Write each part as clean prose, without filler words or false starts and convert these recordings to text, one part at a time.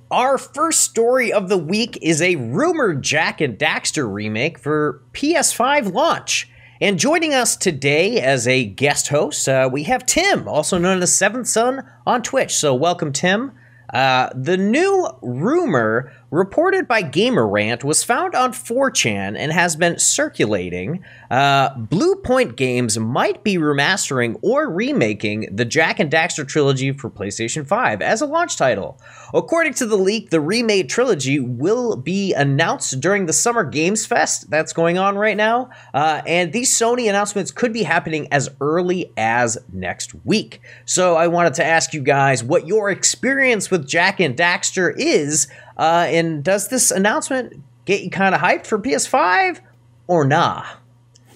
Our first story of the week is a rumored Jak and Daxter remake for PS5 launch. And joining us today as a guest host, we have Tim, also known as Seventh Son on Twitch. So welcome, Tim. The new rumor reported by Gamer Rant was found on 4chan and has been circulating. Blue Point Games might be remastering or remaking the Jak and Daxter trilogy for PlayStation 5 as a launch title. According to the leak, the remade trilogy will be announced during the Summer Games Fest that's going on right now, and these Sony announcements could be happening as early as next week. So I wanted to ask you guys what your experience with Jak and Daxter is, and does this announcement get you kind of hyped for PS5 or nah?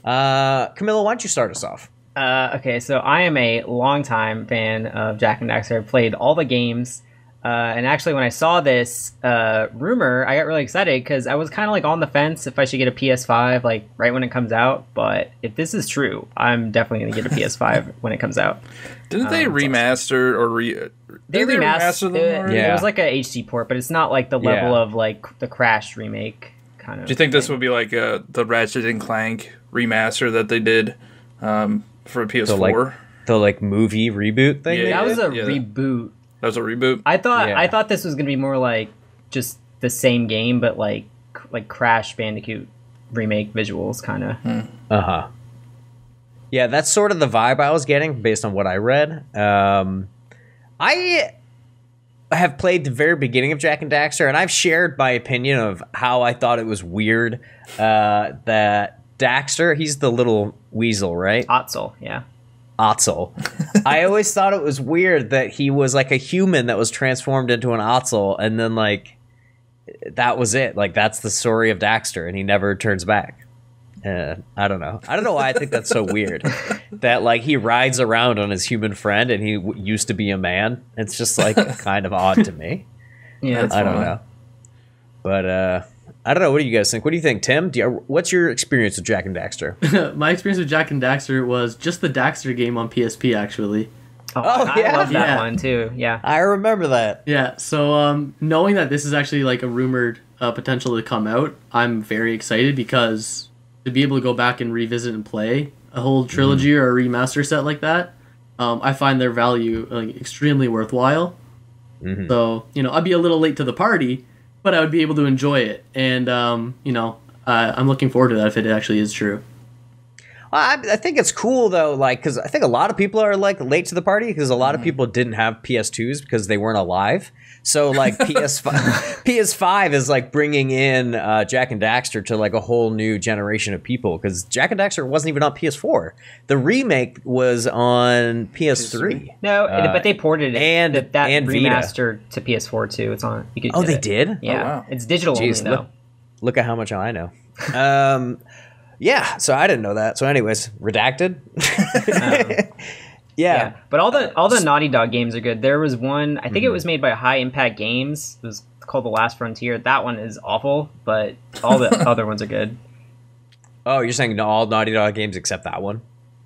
Camilo, why don't you start us off? Okay, so I am a longtime fan of Jak and Daxter. I've played all the games. And actually, when I saw this rumor, I got really excited because I was kind of like on the fence if I should get a PS5 like right when it comes out. But if this is true, I'm definitely going to get a PS5 when it comes out. Didn't they remaster or they remastered them? Yeah. It was like a HD port, but it's not like the level of like the Crash remake kind of. Do you think this would be like the Ratchet and Clank remaster that they did for PS4? The movie reboot thing? That was a reboot. That was a reboot? I thought this was going to be more like just the same game, but like Crash Bandicoot remake visuals, kind of. Uh-huh. Yeah, that's sort of the vibe I was getting based on what I read. I have played the very beginning of Jak and Daxter, and I've shared my opinion of how I thought it was weird that Daxter, he's the little weasel, right? Otzel, yeah. Otzel. I always thought it was weird that he was like a human that was transformed into an Otzel, and then like that was it. Like that's the story of Daxter, and he never turns back. I don't know. I don't know why I think that's so weird. That like he rides around on his human friend, and he used to be a man. It's just like kind of odd to me. Yeah, I don't know. But I don't know. What do you guys think? What do you think, Tim? What's your experience with Jak and Daxter? My experience with Jak and Daxter was just the Daxter game on PSP, actually. Oh yeah? I love that one, too. Yeah. I remember that. Yeah, so knowing that this is actually like a rumored potential to come out, I'm very excited because to be able to go back and revisit and play a whole trilogy or a remaster set like that, I find their value like extremely worthwhile. So, I'd be a little late to the party, but I would be able to enjoy it, and I'm looking forward to that if it actually is true. I think it's cool though, like because I think a lot of people are like late to the party because a lot of people didn't have PS2s because they weren't alive. So like PS5 is like bringing in Jak and Daxter to like a whole new generation of people because Jak and Daxter wasn't even on PS4. The remake was on PS3. No, but they ported it and that remaster to PS4 too. It's on. You could they did? Yeah, oh, wow. It's digital only though. Look at how much I know. Yeah, so I didn't know that. So anyways, redacted. Yeah, but all the Naughty Dog games are good. There was one, I think it was made by High Impact Games. It was called The Last Frontier. That one is awful, but all the other ones are good. Oh, you're saying all Naughty Dog games except that one?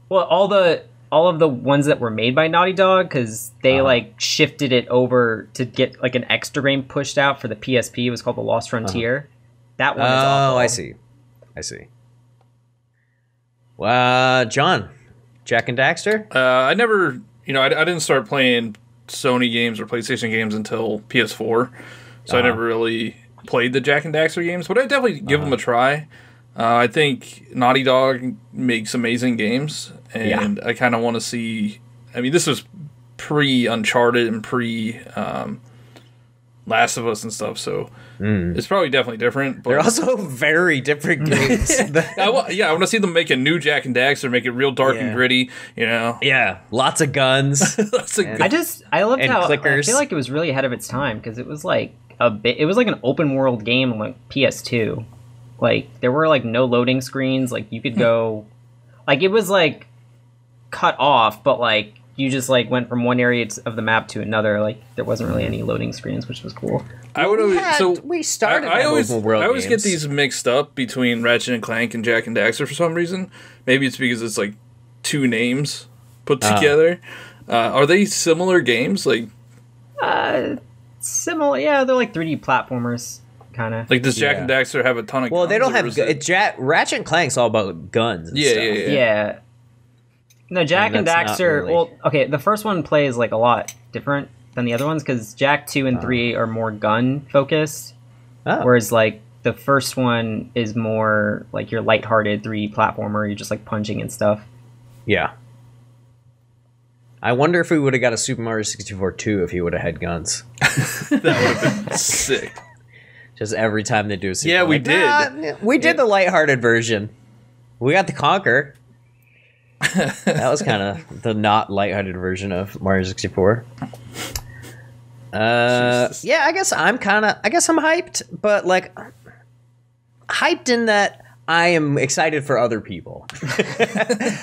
Well, all of the ones that were made by Naughty Dog, because they like shifted it over to get like an extra game pushed out for the PSP. It was called The Lost Frontier. That one is awful. Oh, I see. John, Jak and Daxter? I never, I didn't start playing Sony games or PlayStation games until PS4, so I never really played the Jak and Daxter games, but I definitely give them a try. I think Naughty Dog makes amazing games, and I kind of want to see. I mean, this was pre-Uncharted and pre-Last of Us and stuff, so it's probably definitely different. But they're also very different games. I want to see them make a new Jak and Daxter, make it real dark and gritty. Yeah, lots of guns. I loved how clickers. I feel like it was really ahead of its time because it was like it was like an open world game on like PS2. Like there were like no loading screens. Like you could go, like it was like cut off, but like you just like went from one area of the map to another. Like there wasn't really any loading screens, which was cool. I always games. get these mixed up between Ratchet and Clank and Jak and Daxter for some reason. Maybe it's because it's like two names put together. Are they similar games? Like, similar. Yeah, they're like 3D platformers, kind of. Like, does Jak and Daxter have a ton of guns? Well, they don't have... or is it- Ratchet and Clank's all about guns and stuff. Yeah. No, Jak and that's not Daxter. really- Well, okay, the first one plays like a lot different than the other ones because Jak 2 and 3 are more gun focused, whereas like the first one is more like your lighthearted 3D platformer. You're just like punching and stuff. Yeah. I wonder if we would have got a Super Mario 64 2 if he would have had guns. That would have been sick. Just every time they do a sequel. Yeah, we like, did. "Nah, we did the lighthearted version. We got the Conquer. That was kind of the not lighthearted version of Mario 64. Yeah, I guess I'm hyped, but like hyped in that I am excited for other people.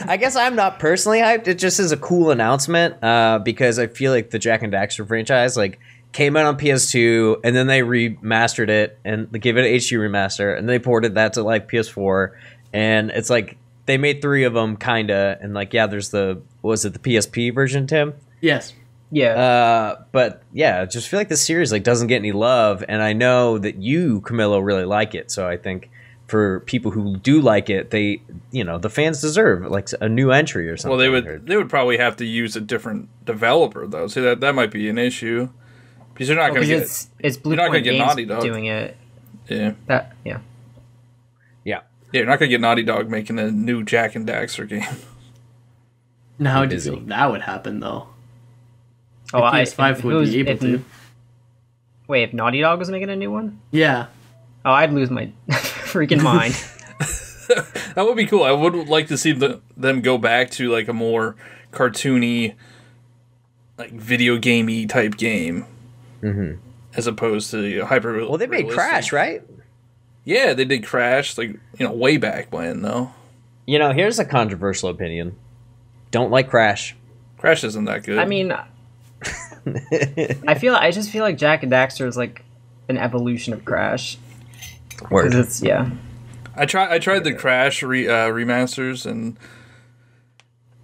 I guess I'm not personally hyped. It just is a cool announcement because I feel like the Jak and Daxter franchise like came out on PS2 and then they remastered it and they gave it an HD remaster and they ported that to like PS4 and it's like they made 3 of them kinda and like there's the PSP version, Tim? Yes. Yeah. But yeah, I just feel like this series like doesn't get any love and I know that you, Camilo, really like it. So I think for people who do like it, they the fans deserve like a new entry or something. Well, they would probably have to use a different developer though. So that might be an issue. Because you're not going to get it's Blue you're not Point gonna get Games Naughty Dog doing it. Yeah. Yeah. Yeah, you're not going to get Naughty Dog making a new Jak and Daxter game. Now, how do you think that would happen, though? Oh, PS5 would be able to. Wait, if Naughty Dog was making a new one? Yeah. Oh, I'd lose my freaking mind. That would be cool. I would like to see them go back to like a more cartoony, like video gamey type game, as opposed to hyper. Well, they made Crash, right? Yeah, they did Crash, like way back when, though. Here's a controversial opinion. Don't like Crash. Crash isn't that good. I mean, I just feel like Jak and Daxter is like an evolution of Crash. Word. I tried the Crash remasters, and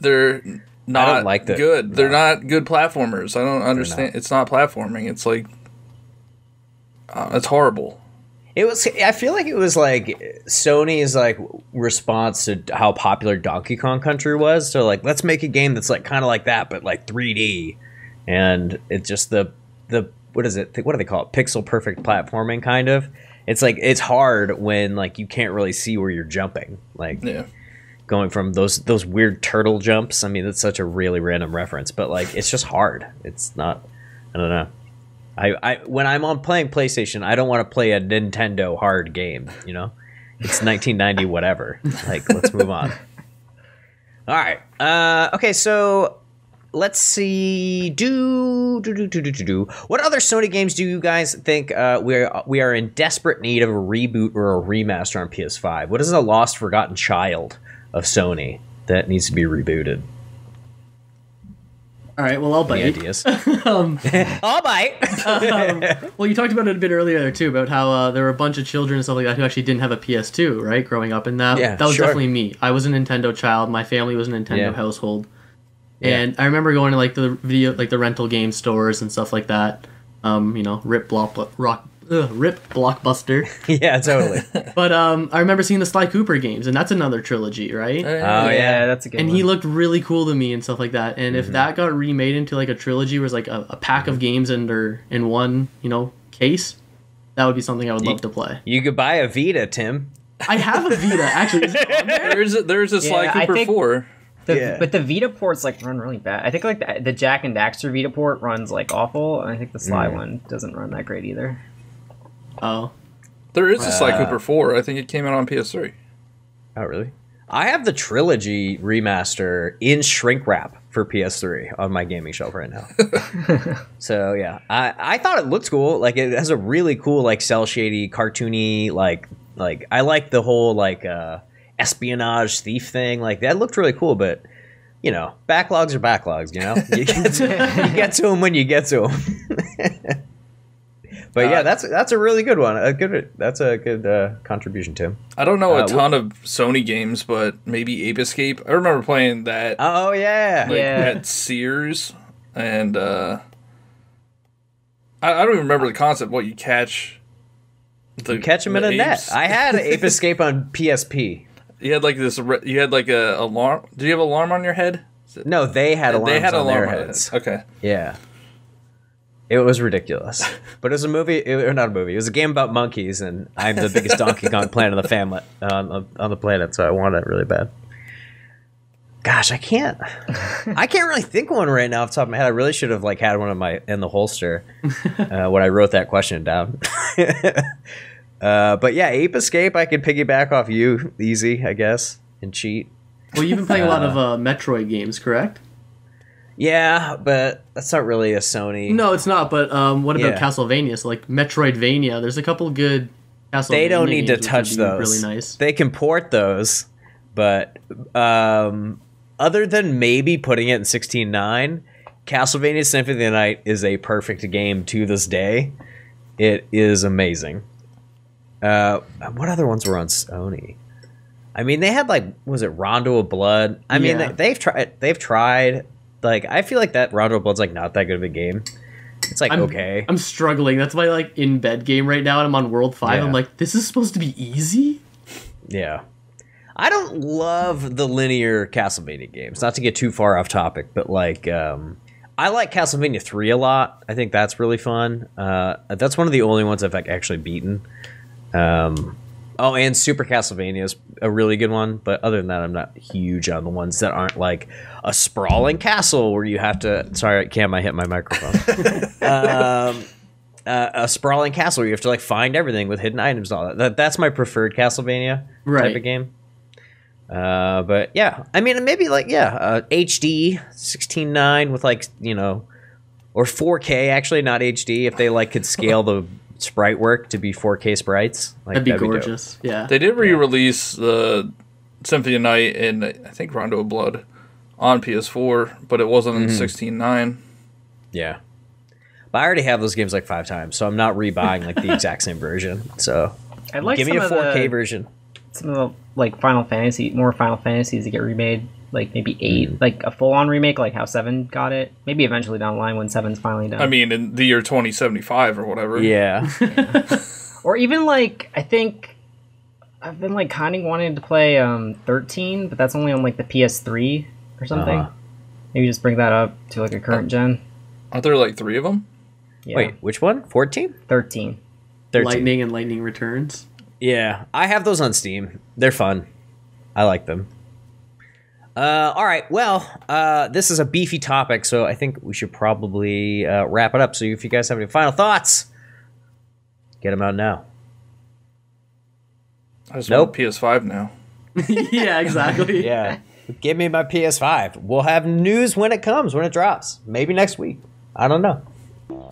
they're not good. They're not good platformers. I don't understand. It's not platforming. It's like it's horrible. It was. I feel like it was like Sony's like response to how popular Donkey Kong Country was. So like, let's make a game that's like kind of like that, but like 3D. And it's just the what is it? What do they call it? Pixel perfect platforming, kind of. It's like it's hard when like you can't really see where you're jumping. Like going from those weird turtle jumps. I mean, that's such a really random reference, but like it's just hard. It's not. I don't know. I when I'm on playing PlayStation, I don't want to play a Nintendo hard game. It's 1990 whatever. Like, let's move on. All right. Okay. So let's see. What other Sony games do you guys think we are in desperate need of a reboot or a remaster on PS5? What is a lost, forgotten child of Sony that needs to be rebooted? All right, well, I'll bite. Any ideas? I'll bite. Well, you talked about it a bit earlier, too, about how there were a bunch of children and stuff like that who actually didn't have a PS2, right, growing up. And that was definitely me. I was a Nintendo child. My family was a Nintendo household. And I remember going to, like, the rental game stores and stuff like that. Rip Blockbuster. Yeah, totally. But I remember seeing the Sly Cooper games, and that's another trilogy, right? Oh, yeah, that's a good one. And he looked really cool to me and stuff like that. And if that got remade into like a trilogy, where it's like a pack of games in one, case, that would be something I would love to play. You could buy a Vita, Tim. I have a Vita, actually. Is it on there? There's a Sly Cooper 4. But the Vita ports like run really bad. I think like the Jak and Daxter Vita port runs like awful, and I think the Sly one doesn't run that great either. Oh. There is a Sly Cooper 4. I think it came out on PS3. Oh, really? I have the trilogy remaster in shrink wrap for PS3 on my gaming shelf right now. So, yeah. I thought it looked cool. Like, it has a really cool, like, cel-shady, cartoony, like I like the whole, like, espionage thief thing. Like, that looked really cool, but, backlogs are backlogs, You get to them when you get to them. But yeah, that's a really good one. That's a good contribution, Tim. I don't know a ton of Sony games, but maybe Ape Escape. I remember playing that. Oh yeah, at Sears, and I don't even remember the concept. What you catch? You catch them in a net. I had Ape Escape on PSP. You had like this. You had like a alarm. Did you have an alarm on your head? No, they had alarms on their heads. Okay. Yeah. It was ridiculous. But it was a movie, or not a movie, it was a game about monkeys, and I'm the biggest Donkey Kong fan on the family, on the planet, so I wanted it really bad. Gosh, I can't really think of one right now off the top of my head. I really should have like had one in the holster when I wrote that question down. But yeah, Ape Escape, I could piggyback off you easy, I guess, and cheat. Well, you've been playing a lot of Metroid games, correct? Yeah, but that's not really a Sony. No, it's not. But what about Castlevania? So like Metroidvania, there's a couple good Castlevania. They don't need to touch those. Really nice. They can port those, but other than maybe putting it in 16:9, Castlevania Symphony of the Night is a perfect game to this day. It is amazing. What other ones were on Sony? I mean, they had like, was it Rondo of Blood? I mean, they've tried. Like, I feel like that Rondo of Blood's like not that good of a game. It's like okay. I'm struggling. That's my like in bed game right now, and I'm on World 5. Yeah. I'm like, this is supposed to be easy. Yeah. I don't love the linear Castlevania games. Not to get too far off topic, but like I like Castlevania 3 a lot. I think that's really fun. That's one of the only ones I've like actually beaten. Oh, and Super Castlevania is a really good one, but other than that, I'm not huge on the ones that aren't like a sprawling castle where you have to. Sorry, Cam, I hit my microphone. A sprawling castle where you have to like find everything with hidden items and all that. That's my preferred Castlevania type of game. But yeah, I mean, maybe like HD 16:9 with like or 4K actually, not HD. If they like could scale the sprite work to be 4K sprites, like, that'd be gorgeous. Yeah, they did re-release the Symphony of Night and I think Rondo of Blood on PS4, but it wasn't in 16:9. Yeah, but I already have those games like 5 times, so I'm not rebuying like the exact same version. So I'd like give me a 4K version. Some of the like Final Fantasies to get remade, like maybe 8, like a full-on remake, like how 7 got it. Maybe eventually down the line when 7's finally done. I mean, in the year 2075 or whatever. Yeah. Or even like, I think I've been like kind of wanting to play 13, but that's only on like the PS3 or something. Maybe just bring that up to like a current gen. Aren't there like 3 of them? Yeah. Wait, which one? 14? 13. Lightning and Lightning Returns. Yeah, I have those on Steam. They're fun. I like them. All right, well, this is a beefy topic, so I think we should probably wrap it up. So if you guys have any final thoughts, get them out now. I just want a PS5 now. Yeah, exactly. Yeah, give me my PS5. We'll have news when it comes, when it drops. Maybe next week. I don't know.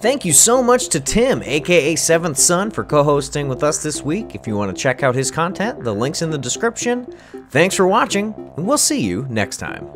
Thank you so much to Tim, aka Seventh Son, for co-hosting with us this week. If you want to check out his content, the link's in the description. Thanks for watching, and we'll see you next time.